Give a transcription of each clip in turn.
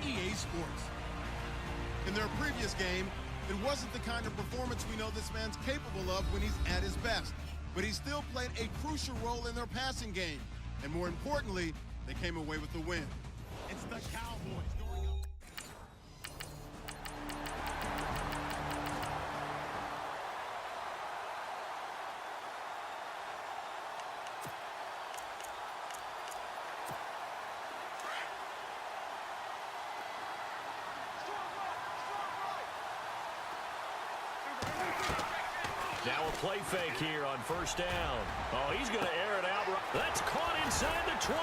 EA Sports. In their previous game, it wasn't the kind of performance we know this man's capable of when he's at his best. But he still played a crucial role in their passing game. And more importantly, they came away with the win. It's the Cowboys going up. Now a play fake here on first down. Oh, he's going to air it out. That's caught inside the 20.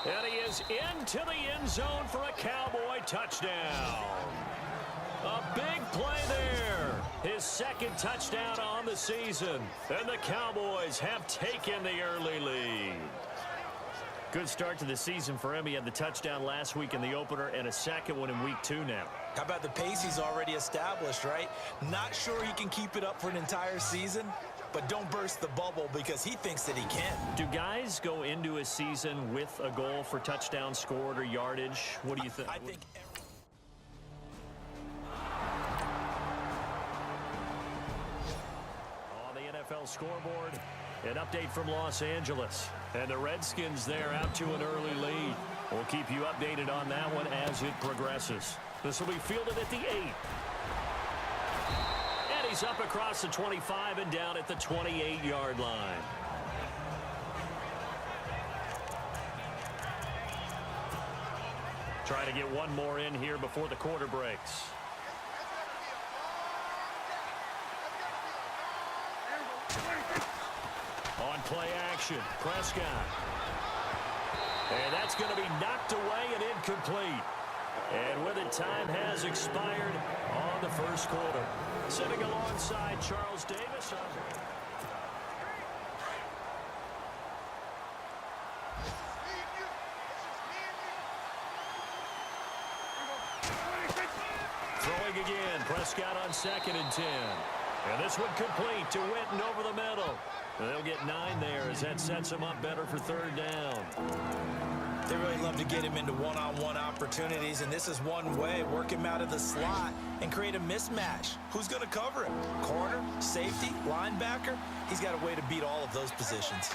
And he is into the end zone for a Cowboy touchdown. A big play there. His second touchdown on the season. And the Cowboys have taken the early lead. Good start to the season for him. He had the touchdown last week in the opener and a second one in week 2 now. How about the pace he's already established, right? Not sure he can keep it up for an entire season, but don't burst the bubble because he thinks that he can. Do guys go into a season with a goal for touchdown scored or yardage? What do you think? I think on the NFL scoreboard, an update from Los Angeles. And the Redskins there out to an early lead. We'll keep you updated on that one as it progresses. This will be fielded at the 8. And he's up across the 25 and down at the 28-yard line. Trying to get one more in here before the quarter breaks. On play action, Prescott. And that's going to be knocked away and incomplete. And with it, time has expired on the first quarter. Sitting alongside Charles Davis. Throwing again, Prescott on 2nd and 10. And this one complete to Witten over the middle. They'll get 9 there as that sets them up better for 3rd down. they really love to get him into one-on-one opportunities, and this is one way. Work him out of the slot and create a mismatch. Who's going to cover him? Corner, safety, linebacker? He's got a way to beat all of those positions.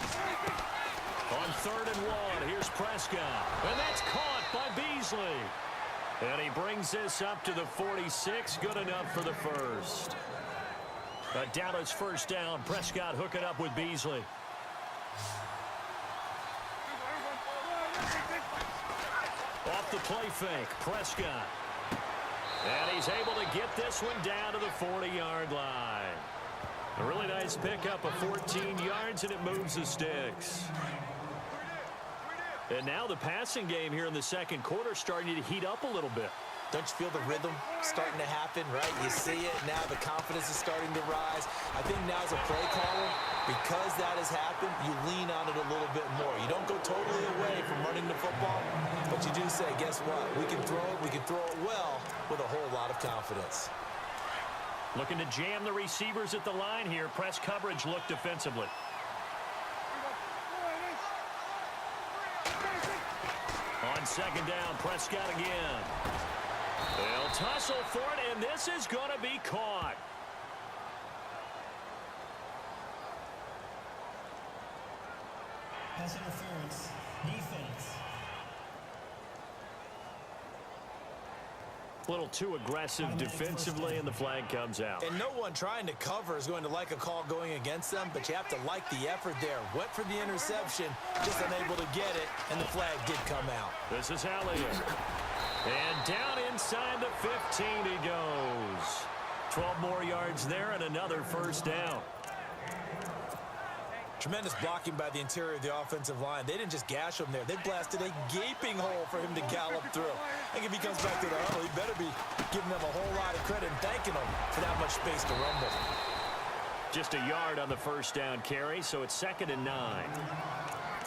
On 3rd and 1, here's Prescott. And that's caught by Beasley. And he brings this up to the 46. Good enough for the first. A Dallas first down. Prescott hooking up with Beasley. Off the play fake, Prescott. And he's able to get this one down to the 40-yard line. A really nice pickup of 14 yards, and it moves the sticks. And now the passing game here in the second quarter starting to heat up a little bit. Don't you feel the rhythm starting to happen, right? You see it, now the confidence is starting to rise. I think now as a play caller, because that has happened, you lean on it a little bit more. You don't go totally away from running the football, but you do say, guess what? We can throw it well with a whole lot of confidence. Looking to jam the receivers at the line here. Press coverage look defensively. On 2nd down, Prescott again. They'll tussle for it, and this is going to be caught. Pass interference, defense. A little too aggressive defensively, and the flag comes out. And no one trying to cover is going to like a call going against them, but you have to like the effort there. Went for the interception, just unable to get it, and the flag did come out. This is Elliott. And down inside the 15 he goes. 12 more yards there and another first down. Tremendous blocking by the interior of the offensive line. They didn't just gash him there. They blasted a gaping hole for him to gallop through. I think if he comes back to the huddle, he better be giving them a whole lot of credit and thanking them for that much space to rumble. Just a yard on the first down carry, so it's 2nd and 9.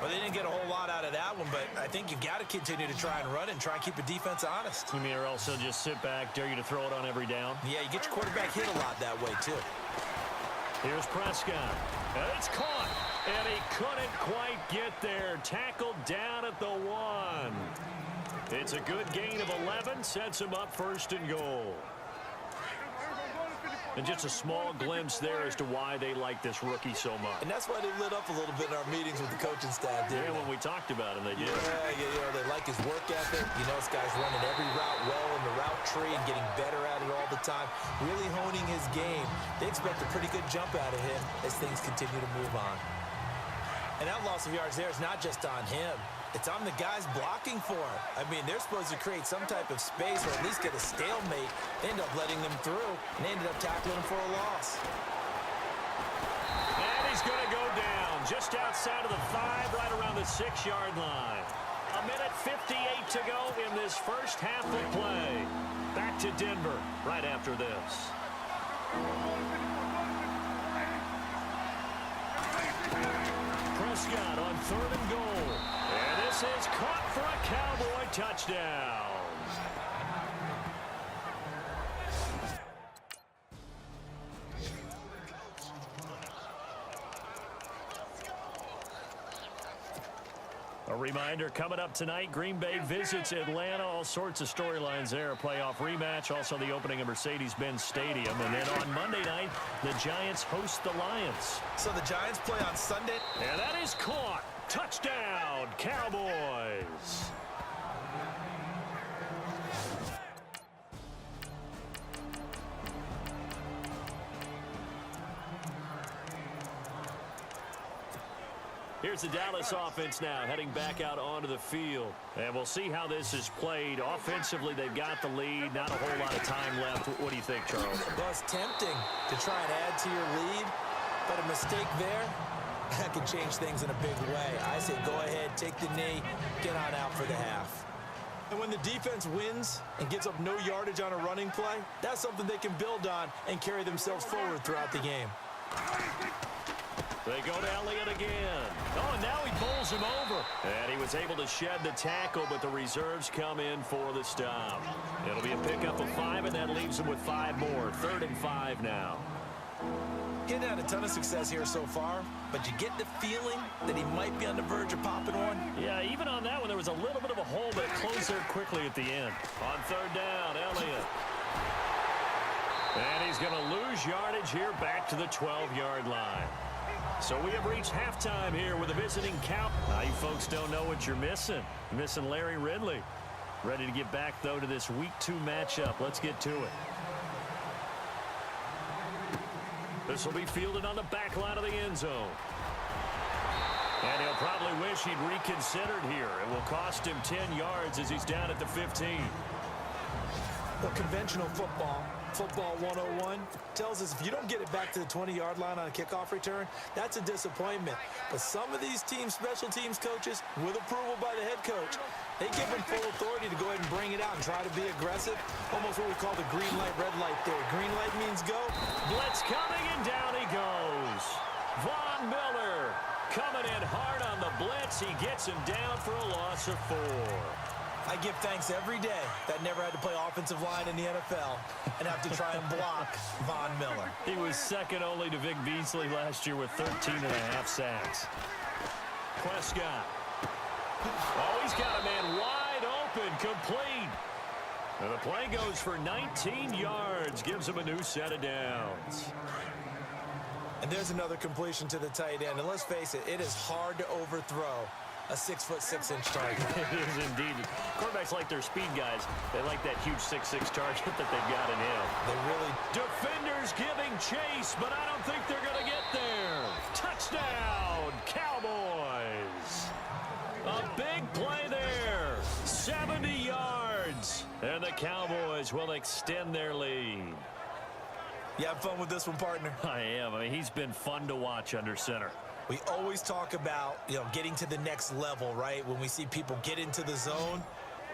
Well, they didn't get a whole lot out of that one, but I think you've got to continue to try and run it and try and keep the defense honest. You mean or also just sit back, dare you to throw it on every down? Yeah, you get your quarterback hit a lot that way, too. Here's Prescott. And it's caught. And he couldn't quite get there. Tackled down at the 1. It's a good gain of 11, sets him up first and goal. And just a small glimpse there as to why they like this rookie so much. And that's why they lit up a little bit in our meetings with the coaching staff, didn't they? When we talked about him, they did. Yeah, they like his work ethic. You know, this guy's running every route well in the route tree and getting better at it all the time, really honing his game. They expect a pretty good jump out of him as things continue to move on. And that loss of yards there is not just on him. It's on the guys blocking for him. I mean, they're supposed to create some type of space or at least get a stalemate. They end up letting them through, and they ended up tackling him for a loss. And he's going to go down just outside of the 5, right around the 6-yard line. A minute 58 to go in this first half of play. Back to Denver right after this. Prescott on 3rd and goal. And this is caught for a Cowboy touchdown. A reminder, coming up tonight, Green Bay visits Atlanta. All sorts of storylines there. A playoff rematch, also the opening of Mercedes-Benz Stadium. And then on Monday night, the Giants host the Lions. So the Giants play on Sunday. And that is caught. Touchdown, Cowboys. Here's the Dallas offense now, heading back out onto the field. And we'll see how this is played. Offensively, they've got the lead. Not a whole lot of time left. What do you think, Charles? Well, it's tempting to try and add to your lead, but a mistake there, that can change things in a big way. I say go ahead, take the knee, get on out for the half. And when the defense wins and gives up no yardage on a running play, that's something they can build on and carry themselves forward throughout the game. They go to Elliott again. Oh, and now he bowls him over. And he was able to shed the tackle, but the reserves come in for the stop. It'll be a pickup of 5, and that leaves him with 5 more. 3rd and 5 now. Getting had a ton of success here so far, but you get the feeling that he might be on the verge of popping one. Yeah, even on that one, there was a little bit of a hole, but it closed there quickly at the end. On 3rd down, Elliott. And he's going to lose yardage here back to the 12-yard line. So we have reached halftime here with a visiting Cow. Now you folks don't know what you're missing. You're missing Larry Ridley. Ready to get back, though, to this Week 2 matchup. Let's get to it. This will be fielded on the back line of the end zone. And he'll probably wish he'd reconsidered here. It will cost him 10 yards as he's down at the 15. Well, conventional football 101, tells us if you don't get it back to the 20-yard line on a kickoff return, that's a disappointment. But some of these teams, special teams coaches, with approval by the head coach, they give them full authority to go ahead and bring it out and try to be aggressive. Almost what we call the green light, red light theory. Green light means go. Blitz coming, and down he goes. Von Miller coming in hard on the blitz. He gets him down for a loss of 4. I give thanks every day that I never had to play offensive line in the NFL and have to try and block Von Miller. He was second only to Vic Beasley last year with 13.5 sacks. Prescott. Oh, he's got a man wide open, complete. And the play goes for 19 yards, gives him a new set of downs. And there's another completion to the tight end. And let's face it, it is hard to overthrow a 6'6" target. It is indeed. Quarterbacks like their speed guys. They like that huge 6'6" target that they've got in him. They really. Defenders giving chase, but I don't think they're going to get there. Touchdown, Cowboys. A big play there. 70 yards. And the Cowboys will extend their lead. You have fun with this one, partner? I am. I mean, he's been fun to watch under center. We always talk about, getting to the next level, right? When we see people get into the zone,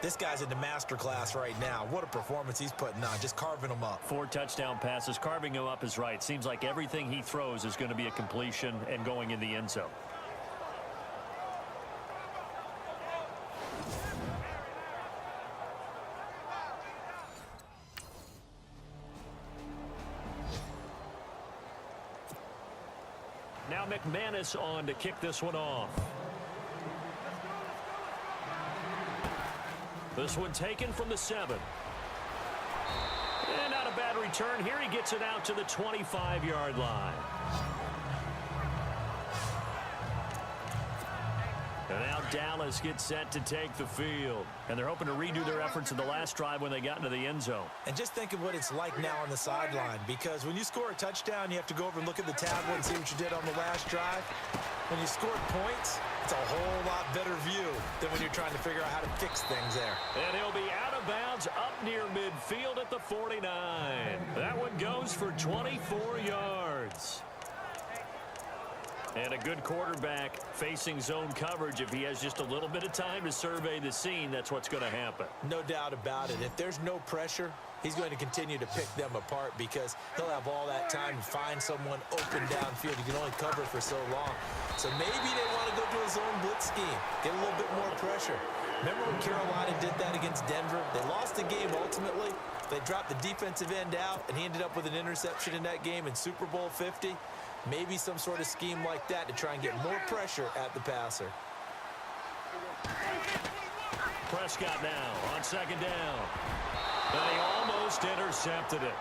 this guy's in the master class right now. What a performance he's putting on, just carving them up. 4 touchdown passes. Carving him up is right. Seems like everything he throws is going to be a completion and going in the end zone. Now McManus on to kick this one off. This one taken from the 7. And not a bad return here. He gets it out to the 25-yard line. And now Dallas gets set to take the field. And they're hoping to redo their efforts in the last drive when they got into the end zone. And just think of what it's like now on the sideline, because when you score a touchdown, you have to go over and look at the tablet and see what you did on the last drive. When you score points, it's a whole lot better view than when you're trying to figure out how to fix things there. And he'll be out of bounds up near midfield at the 49. That one goes for 24 yards. And a good quarterback facing zone coverage. If he has just a little bit of time to survey the scene, that's what's going to happen. No doubt about it. If there's no pressure, he's going to continue to pick them apart because he'll have all that time to find someone open downfield. He can only cover for so long. So maybe they want to go to a zone blitz scheme, get a little bit more pressure. Remember when Carolina did that against Denver? They lost the game ultimately. They dropped the defensive end out, and he ended up with an interception in that game in Super Bowl 50. Maybe some sort of scheme like that to try and get more pressure at the passer. Prescott now on second down. And he almost intercepted it.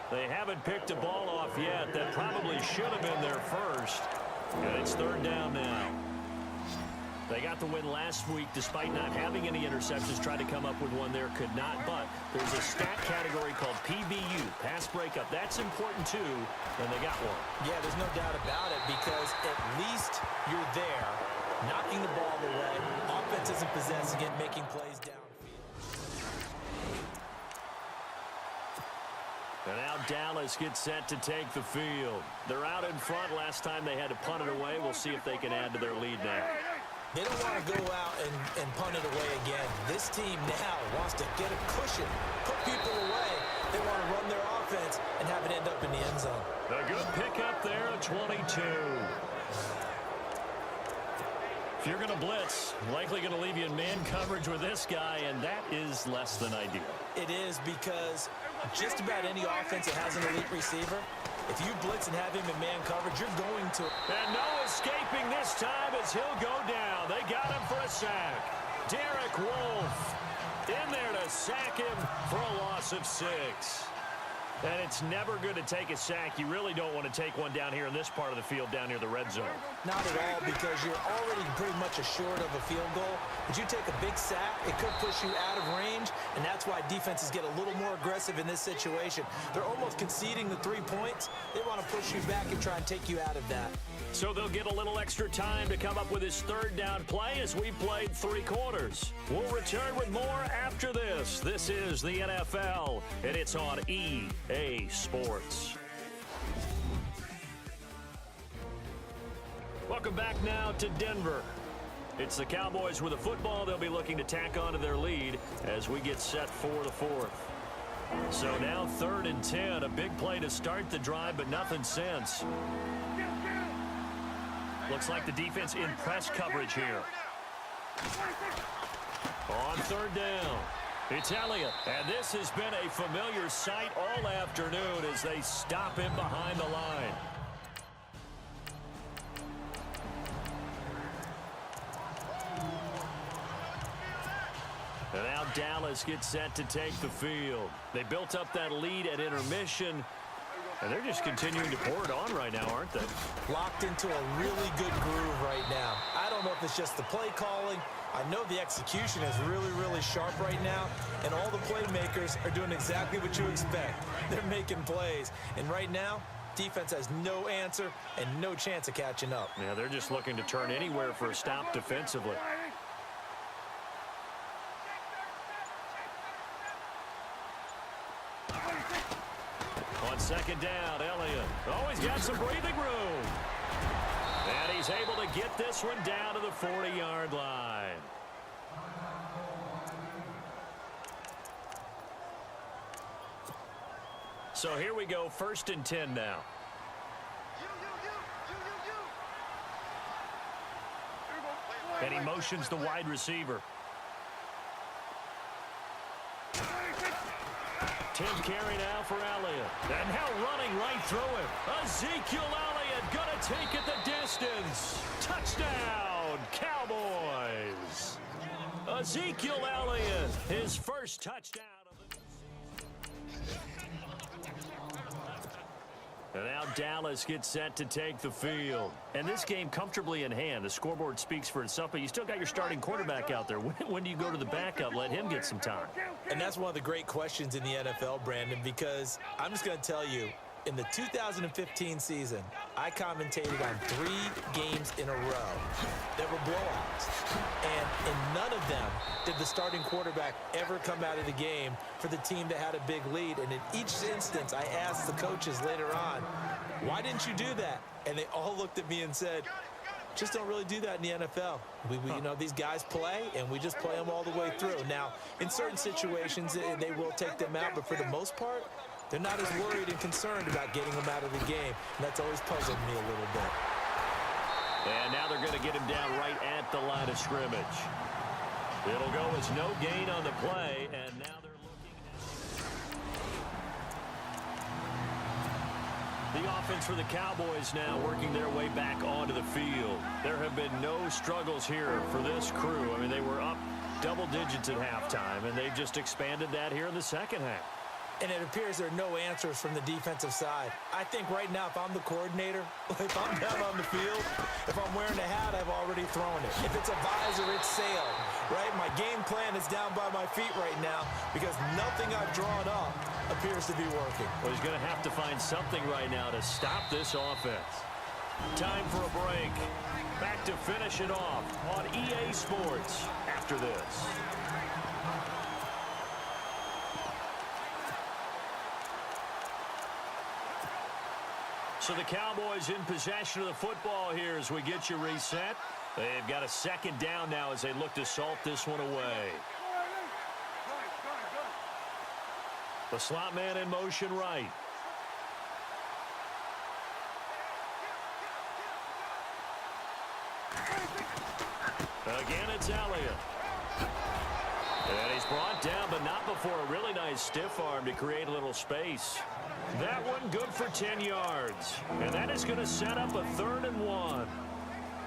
They haven't picked a ball off yet. That probably should have been their first. And it's third down now. They got the win last week despite not having any interceptions. Tried to come up with one there, could not. But there's a stat category called PBU, pass breakup. That's important too, and they got one. Yeah, there's no doubt about it because at least you're there, knocking the ball away. Offense isn't possessing it, making plays downfield. And now Dallas gets set to take the field. They're out in front. Last time they had to punt it away. We'll see if they can add to their lead now. They don't want to go out and punt it away again. This team now wants to get a cushion, put people away. They want to run their offense and have it end up in the end zone. A good pickup there at 22. If you're going to blitz, likely going to leave you in man coverage with this guy, and that is less than ideal. It is because just about any offense that has an elite receiver, if you blitz and have him in man coverage, you're going to. And no escaping this time as he'll go down. They got him for a sack. Derek Wolfe in there to sack him for a loss of 6. And it's never good to take a sack. You really don't want to take one down here in this part of the field, down near the red zone. Not at all, because you're already pretty much assured of a field goal. But you take a big sack, it could push you out of range, and that's why defenses get a little more aggressive in this situation. They're almost conceding the 3 points. They want to push you back and try and take you out of that. So they'll get a little extra time to come up with his third down play as we played 3 quarters. We'll return with more after this. This is the NFL, and it's on EA Sports. Welcome back now to Denver. It's the Cowboys with a football. They'll be looking to tack on to their lead as we get set for the 4th. So now 3rd and 10. A big play to start the drive, but nothing since. Looks like the defense in press coverage here. On 3rd down, it's Elliott. And this has been a familiar sight all afternoon as they stop him behind the line. And now Dallas gets set to take the field. They built up that lead at intermission, and they're just continuing to pour it on right now, aren't they? Locked into a really good groove right now. I don't know if it's just the play calling. I know the execution is really, really sharp right now, and all the playmakers are doing exactly what you expect. They're making plays, and right now, defense has no answer and no chance of catching up. Yeah, they're just looking to turn anywhere for a stop defensively. On 2nd down, Elliott. Oh, he's got some breathing room. And he's able to get this one down to the 40-yard line. So here we go, 1st and 10 now. And he motions the wide receiver. Tim Carey now for Elliott. And now running right through him. Ezekiel Elliott going to take it the distance. Touchdown, Cowboys. Ezekiel Elliott, his first touchdown of the And now Dallas gets set to take the field. And this game comfortably in hand. The scoreboard speaks for itself, but you still got your starting quarterback out there. When do you go to the backup? Let him get some time. And that's one of the great questions in the NFL, Brandon, because I'm just going to tell you, in the 2015 season, I commentated on 3 games in a row that were blowouts. And in none of them did the starting quarterback ever come out of the game for the team that had a big lead. And in each instance, I asked the coaches later on, why didn't you do that? And they all looked at me and said, just don't really do that in the NFL. You know, these guys play, and we just play them all the way through. Now, in certain situations, they will take them out, but for the most part, they're not as worried and concerned about getting them out of the game. And that's always puzzled me a little bit. And now they're going to get him down right at the line of scrimmage. It'll go as no gain on the play, and now they're looking at the offense for the Cowboys now working their way back onto the field. There have been no struggles here for this crew. I mean, they were up double digits at halftime, and they've just expanded that here in the second half. And it appears there are no answers from the defensive side. I think right now, if I'm the coordinator, if I'm down on the field, if I'm wearing a hat, I've already thrown it. If it's a visor, it's sailed, right? My game plan is down by my feet right now because nothing I've drawn up appears to be working. Well, he's going to have to find something right now to stop this offense. Time for a break. Back to finish it off on EA Sports after this. So the Cowboys in possession of the football here as we get you reset. They've got a second down now as they look to salt this one away. The slot man in motion right. Again, it's Elliott. And he's brought down, but not before a really nice stiff arm to create a little space. That one good for 10 yards. And that is going to set up a 3rd and 1.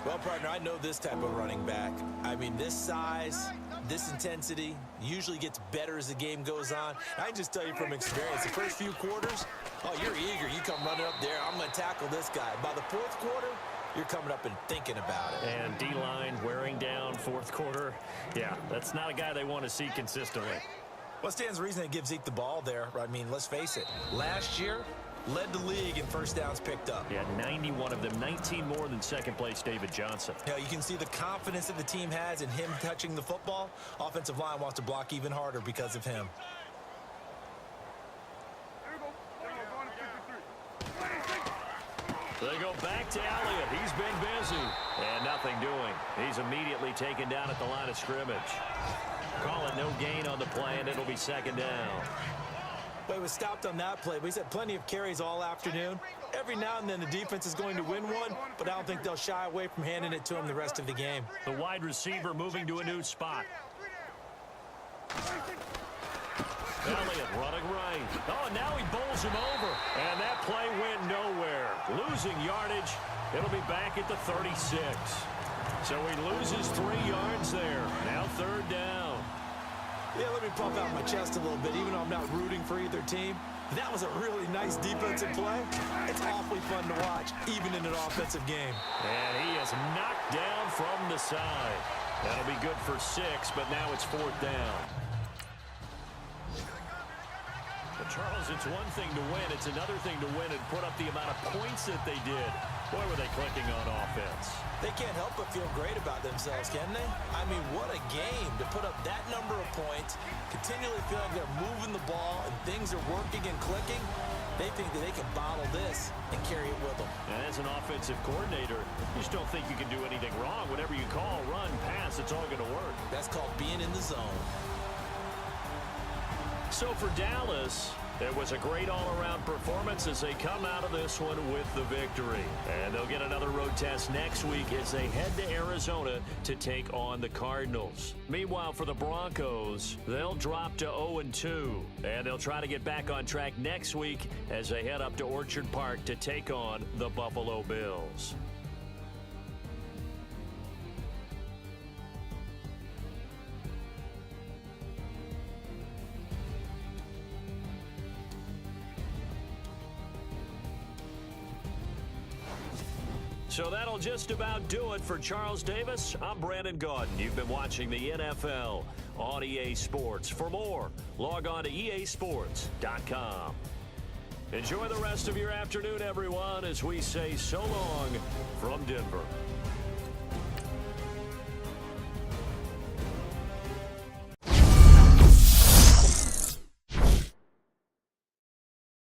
Well, partner, I know this type of running back. I mean, this size, this intensity usually gets better as the game goes on. I can just tell you from experience, the first few quarters, oh, you're eager. You come running up there. I'm going to tackle this guy. By the 4th quarter, you're coming up and thinking about it. And D-line wearing down 4th quarter. Yeah, that's not a guy they want to see consistently. Well, stands to reason to give Zeke the ball there. I mean, let's face it. Last year, led the league in first downs picked up. Yeah, 91 of them, 19 more than second-place David Johnson. You know, you can see the confidence that the team has in him touching the football. Offensive line wants to block even harder because of him. They go back to Elliott. He's been busy. And nothing doing. He's immediately taken down at the line of scrimmage. Call it no gain on the play, and it'll be second down. Well, he was stopped on that play, but he's had plenty of carries all afternoon. Every now and then the defense is going to win one, but I don't think they'll shy away from handing it to him the rest of the game. The wide receiver moving to a new spot. Elliott running right. Oh, and now he bowls him over. And that play went nowhere. Losing yardage. It'll be back at the 36. So he loses 3 yards there. Now 3rd down. Yeah, let me puff out my chest a little bit, even though I'm not rooting for either team. That was a really nice defensive play. It's awfully fun to watch, even in an offensive game. And he is knocked down from the side. That'll be good for 6, but now it's 4th down. But Charles, it's one thing to win. It's another thing to win and put up the amount of points that they did. Boy, were they clicking on offense. They can't help but feel great about themselves, can they? I mean, what a game to put up that number of points, continually feel like they're moving the ball and things are working and clicking. They think that they can bottle this and carry it with them. And as an offensive coordinator, you just don't think you can do anything wrong. Whatever you call, run, pass, it's all going to work. That's called being in the zone. So for Dallas, it was a great all-around performance as they come out of this one with the victory. And they'll get another road test next week as they head to Arizona to take on the Cardinals. Meanwhile, for the Broncos, they'll drop to 0-2. And they'll try to get back on track next week as they head up to Orchard Park to take on the Buffalo Bills. So that'll just about do it for Charles Davis. I'm Brandon Gaudin. You've been watching the NFL on EA Sports. For more, log on to easports.com. Enjoy the rest of your afternoon, everyone, as we say so long from Denver.